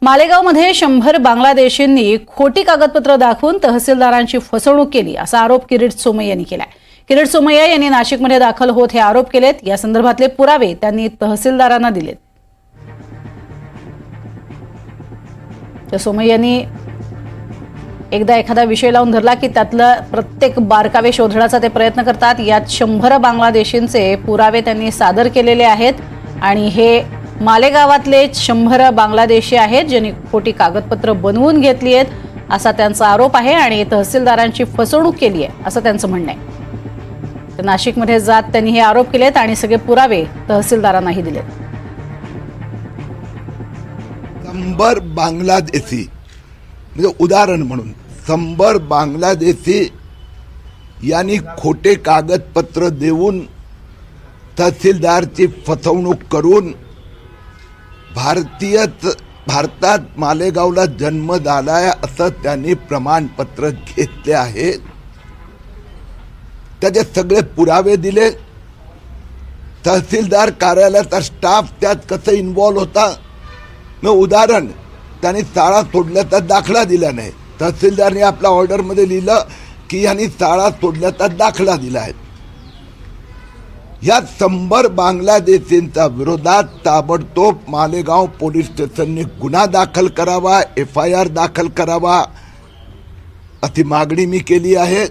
मालेगावमध्ये 100 बांगलादेशींनी खोटी कागदपत्र दाखवून तहसीलदारांची फसवणूक केली असा आरोप किरीट सोमय्या यांनी केलाय। किरीट सोमय्या यांनी नाशिकमध्ये दाखल होत हे आरोप केलेत। या संदर्भातले पुरावे त्यांनी तहसीलदारांना दिलेत। तर सोमय्या यांनी एकदा एखादा विषय लावून धरला की त्यातलं प्रत्येक बारकावे शोधण्याचा ते प्रयत्न करतात। यात 100 बांगलादेशींचे पुरावे त्यांनी सादर केलेले आहेत आणि हे मालेगावातले 100 बांगलादेशी आहेत ज्यांनी खोटी कागदपत्र बनवून घेतली आहेत असा त्यांचा आरोप आहे आणि तहसीलदारांची फसवणूक केली आहे असं त्यांचं म्हणणं आहे। तर नाशिकमध्ये जात त्यांनी हे आरोप केलेत आणि सगळे पुरावे तहसीलदारांनाही दिलेत। 100 बांगलादेशी म्हणजे उदाहरण म्हणून 100 बांगलादेशी यांनी खोटे कागदपत्र देऊन तहसीलदारची फसवणूक करून भारतात मालेगावला जन्म झालाय असं त्यांनी प्रमाणपत्र घेतले आहे। त्याचे सगळे पुरावे दिले। तहसीलदार कार्यालयाचा स्टाफ त्यात कसं इन्व्हॉल्व होता। मग उदाहरण, त्यांनी शाळा सोडल्याचा दाखला दिला नाही। तहसीलदारने आपल्या ऑर्डरमध्ये लिहिलं की यांनी शाळा सोडल्याचा दाखला दिला आहे। या 100 बांगलादेशींच्या विरोधात ताबडतोब मालेगाव पोलीस स्टेशनने गुन्हा दाखल करावा, FIR दाखल करावा अशी मागणी मी केली आहे।